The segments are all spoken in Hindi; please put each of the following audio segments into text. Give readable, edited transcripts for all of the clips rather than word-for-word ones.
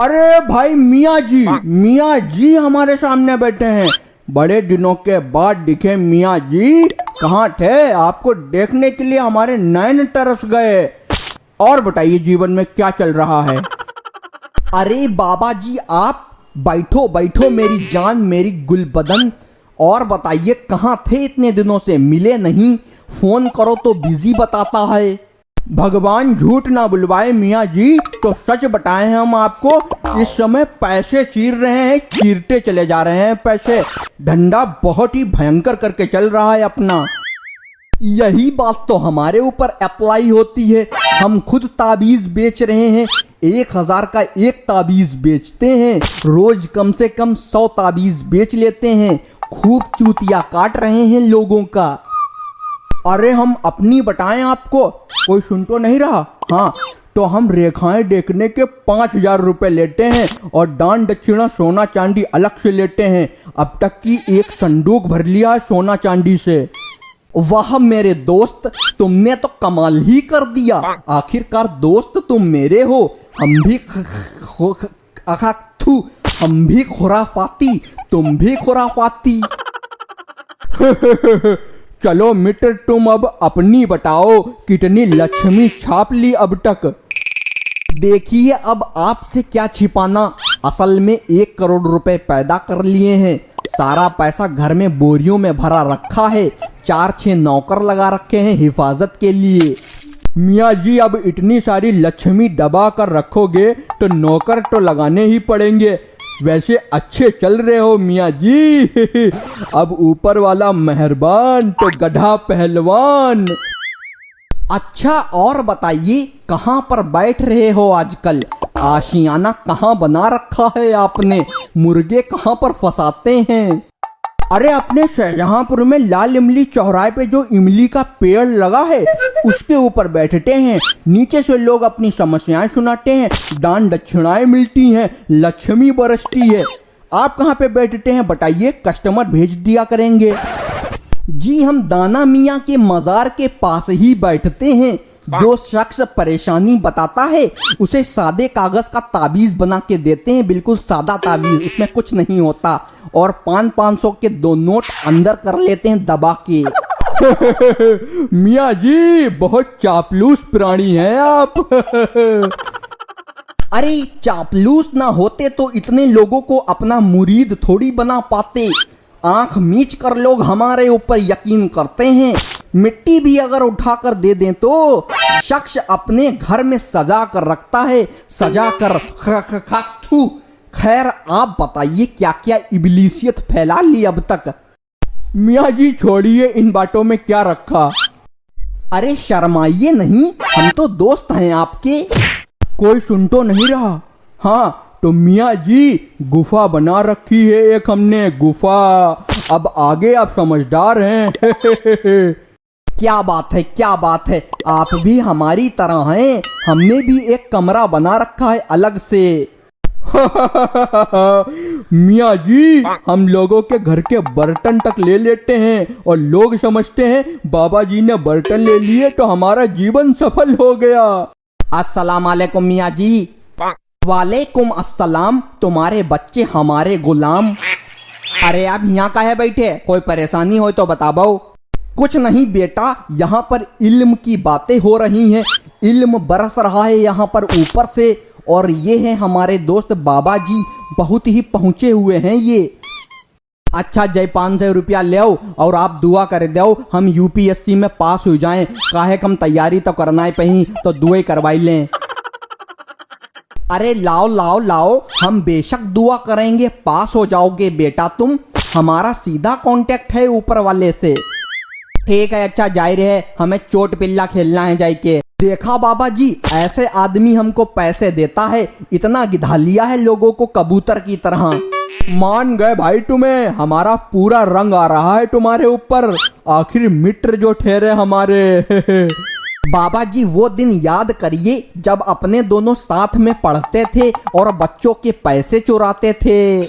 अरे भाई मियाँ जी हमारे सामने बैठे हैं। बड़े दिनों के बाद दिखे मियाँ जी। कहाँ थे? आपको देखने के लिए हमारे नैन तरस गए। और बताइए जीवन में क्या चल रहा है? अरे बाबा जी आप बैठो बैठो मेरी जान मेरी गुलबदन। और बताइए कहाँ थे? इतने दिनों से मिले नहीं, फोन करो तो बिजी बताता है। भगवान झूठ ना बुलवाए मियाँ जी, तो सच बताएं हम आपको। इस समय पैसे चीर रहे हैं, चीरते चले जा रहे हैं पैसे। धंधा बहुत ही भयंकर करके चल रहा है अपना। यही बात तो हमारे ऊपर अप्लाई होती है। हम खुद ताबीज बेच रहे हैं। 1000 का एक ताबीज बेचते हैं, रोज कम से कम 100 ताबीज बेच लेते हैं। खूब चूतिया काट रहे हैं लोगों का। अरे हम अपनी बताएं आपको, कोई सुन तो नहीं रहा? हाँ, तो हम रेखाएं देखने के 5000 रुपये लेते हैं और दान दक्षिणा सोना चांदी अलग से लेते हैं। अब तक की एक संदूक भर लिया है सोना चांदी से। वाह मेरे दोस्त, तुमने तो कमाल ही कर दिया। आखिरकार दोस्त तुम मेरे हो। हम भी खुराफाती, तुम भी खुराफाती। चलो मित्र, तुम अब अपनी बताओ, कितनी लक्ष्मी छाप ली अब तक? देखिए अब आपसे क्या छिपाना। असल में 1 करोड़ रुपए पैदा कर लिए हैं। सारा पैसा घर में बोरियों में भरा रखा है। 4-6 नौकर लगा रखे हैं हिफाजत के लिए। मियाँ जी अब इतनी सारी लक्ष्मी दबा कर रखोगे तो नौकर तो लगाने ही पड़ेंगे। वैसे अच्छे चल रहे हो मियाँ जी। अब ऊपर वाला मेहरबान तो गधा पहलवान। अच्छा और बताइए कहाँ पर बैठ रहे हो आजकल? आशियाना कहाँ बना रखा है आपने? मुर्गे कहाँ पर फंसाते हैं? अरे अपने शाहजहांपुर में लाल इमली चौराहे पे जो इमली का पेड़ लगा है उसके ऊपर बैठते हैं। नीचे से लोग अपनी समस्याएं सुनाते हैं, दान दक्षिणाएं मिलती हैं, लक्ष्मी बरसती है। आप कहाँ पे बैठते हैं बताइए, कस्टमर भेज दिया करेंगे। जी हम दाना मियाँ के मज़ार के पास ही बैठते हैं। जो शख्स परेशानी बताता है उसे सादे कागज का ताबीज बना के देते हैं। बिल्कुल सादा ताबीज, उसमें कुछ नहीं होता। और 500 के 2 नोट अंदर कर लेते हैं दबा के। मियाँ जी बहुत चापलूस प्राणी हैं आप। अरे चापलूस ना होते तो इतने लोगों को अपना मुरीद थोड़ी बना पाते। आंख मीच कर लोग हमारे ऊपर यकीन करते हैं। मिट्टी भी अगर उठाकर दे दें तो शख्स अपने घर में सजा कर रखता है, सजा कर। खैर आप बताइए क्या क्या इब्लीसियत फैला ली अब तक? मियाँ जी छोड़िए, इन बातों में क्या रखा। अरे शर्माइए नहीं, हम तो दोस्त हैं आपके। कोई सुन तो नहीं रहा? हाँ तो मियाँ जी गुफा बना रखी है एक हमने, गुफा। अब आगे आप समझदार हैं। क्या बात है, क्या बात है। आप भी हमारी तरह हैं। हमने भी एक कमरा बना रखा है अलग से। मियाँ जी हम लोगों के घर के बर्तन तक ले लेते हैं और लोग समझते हैं बाबा जी ने बर्तन ले लिए तो हमारा जीवन सफल हो गया। अस्सलाम वालेकुम मियाँ जी। वालेकुम अस्सलाम। तुम्हारे बच्चे हमारे गुलाम। अरे आप यहाँ काहे बैठे? कोई परेशानी हो तो बताओ। कुछ नहीं बेटा, यहाँ पर इल्म की बातें हो रही हैं। इल्म बरस रहा है यहाँ पर ऊपर से। और ये हैं हमारे दोस्त बाबा जी, बहुत ही पहुँचे हुए हैं ये। अच्छा जय 500 रुपया ले आओ और आप दुआ कर दो हम यूपीएससी में पास हो जाएं। काहे कम तैयारी तो करना है पही, तो दुआ करवाई लें। अरे लाओ लाओ लाओ, हम बेशक दुआ करेंगे, पास हो जाओगे बेटा तुम। हमारा सीधा कांटेक्ट है ऊपर वाले से। ठीक है अच्छा जाहिर है, हमें चोट पिल्ला खेलना है जाई के। देखा बाबा जी, ऐसे आदमी हमको पैसे देता है। इतना गिधा लिया है लोगों को कबूतर की तरह। मान गए भाई तुम्हें, हमारा पूरा रंग आ रहा है तुम्हारे ऊपर। आखिर मित्र जो ठहरे हमारे। बाबा जी वो दिन याद करिए जब अपने दोनों साथ में पढ़ते थे और बच्चों के पैसे चुराते थे।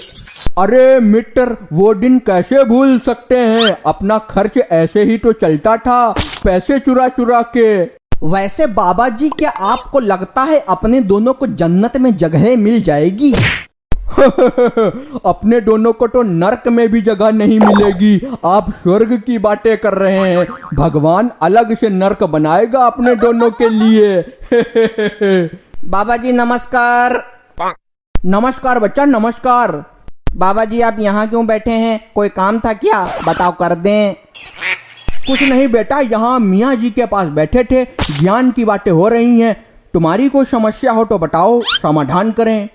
अरे मित्र वो दिन कैसे भूल सकते हैं, अपना खर्च ऐसे ही तो चलता था पैसे चुरा चुरा के। वैसे बाबा जी, क्या आपको लगता है अपने दोनों को जन्नत में जगह मिल जाएगी? अपने दोनों को तो नर्क में भी जगह नहीं मिलेगी। आप स्वर्ग की बातें कर रहे हैं। भगवान अलग से नर्क बनाएगा अपने दोनों के लिए। बाबा जी नमस्कार। नमस्कार बच्चा, नमस्कार। बाबा जी आप यहाँ क्यों बैठे हैं? कोई काम था क्या? बताओ कर दें। कुछ नहीं बेटा, यहाँ मियाँ जी के पास बैठे थे, ज्ञान की बातें हो रही हैं। तुम्हारी कोई समस्या हो तो बताओ, समाधान करें।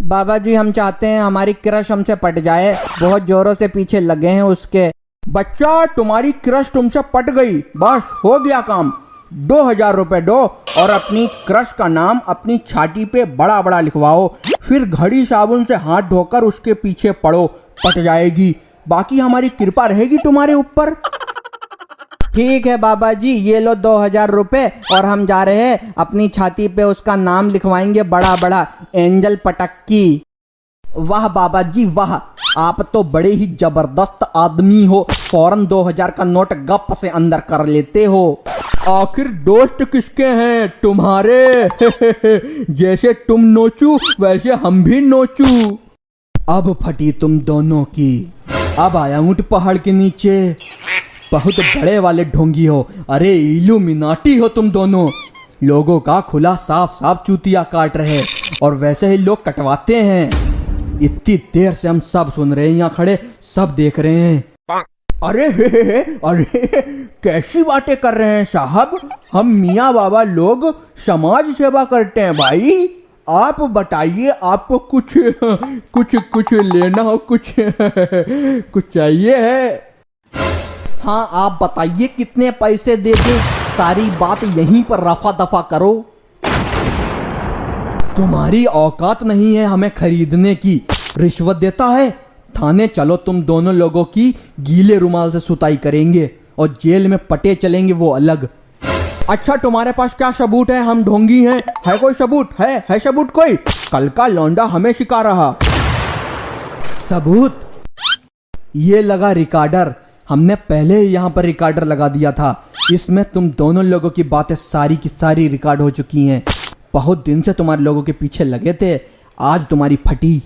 बाबा जी हम चाहते हैं हमारी क्रश हमसे पट जाए, बहुत जोरों से पीछे लगे हैं उसके। बच्चा तुम्हारी क्रश तुमसे पट गई, बस हो गया काम। 2000 रुपए दो और अपनी क्रश का नाम अपनी छाती पे बड़ा बड़ा लिखवाओ, फिर घड़ी साबुन से हाथ धोकर उसके पीछे पड़ो, पट जाएगी। बाकी हमारी कृपा रहेगी तुम्हारे ऊपर। ठीक है बाबा जी, ये लो 2000 रुपए और हम जा रहे हैं अपनी छाती पे उसका नाम लिखवाएंगे बड़ा बड़ा, एंजल पटक्की। वाह बाबा जी वाह, आप तो बड़े ही जबरदस्त आदमी हो, फौरन 2000 का नोट गप से अंदर कर लेते हो। आखिर दोस्त किसके हैं? तुम्हारे। जैसे तुम नोचू वैसे हम भी नोचू। अब फटी तुम दोनों की। अब आया ऊंट पहाड़ के नीचे। बहुत बड़े वाले ढोंगी हो, अरे इल्यूमिनाटी हो तुम दोनों। लोगों का खुला साफ साफ चूतिया काट रहे और वैसे ही लोग कटवाते हैं। इतनी देर से हम सब सुन रहे हैं, यहाँ खड़े सब देख रहे हैं। अरे अरे कैसी बातें कर रहे हैं साहब? हम मियाँ बाबा लोग समाज सेवा करते हैं भाई। आप बताइए, आपको कुछ कुछ कुछ लेना हो, कुछ कुछ चाहिए है? हाँ आप बताइए कितने पैसे दे दे, सारी बात यहीं पर रफा दफा करो। तुम्हारी औकात नहीं है हमें खरीदने की, रिश्वत देता है। थाने चलो, तुम दोनों लोगों की गीले रुमाल से सुताई करेंगे और जेल में पटे चलेंगे वो अलग। अच्छा तुम्हारे पास क्या सबूत है? हम ढोंगी हैं, है कोई सबूत? है सबूत कोई? कल का लौंडा हमें सिखा रहा। सबूत? ये लगा रिकॉर्डर, हमने पहले ही यहाँ पर रिकॉर्डर लगा दिया था। इसमें तुम दोनों लोगों की बातें सारी की सारी रिकॉर्ड हो चुकी हैं। बहुत दिन से तुम्हारे लोगों के पीछे लगे थे, आज तुम्हारी फटी।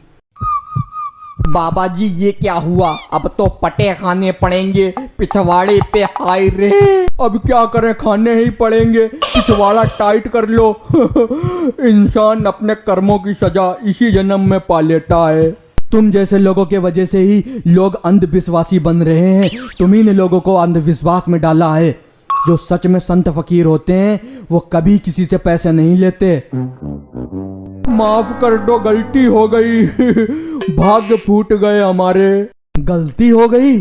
बाबा जी ये क्या हुआ? अब तो पटे खाने पड़ेंगे पिछवाड़े पे। हाय रे, अब क्या करें, खाने ही पड़ेंगे। पिछवाड़ा टाइट कर लो। इंसान अपने कर्मों की सजा इसी जन्म में पा लेता है। तुम जैसे लोगों के वजह से ही लोग अंधविश्वासी बन रहे हैं। तुम्ही ने लोगों को अंधविश्वास में डाला है। जो सच में संत फकीर होते हैं वो कभी किसी से पैसे नहीं लेते। माफ कर दो, गलती हो गई। भाग्य फूट गए हमारे। गलती हो गई?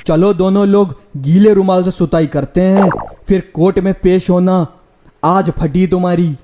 चलो दोनों लोग गीले रुमाल से सुताई करते हैं, फिर कोर्ट में पेश होना। आज फटी तुम्हारी।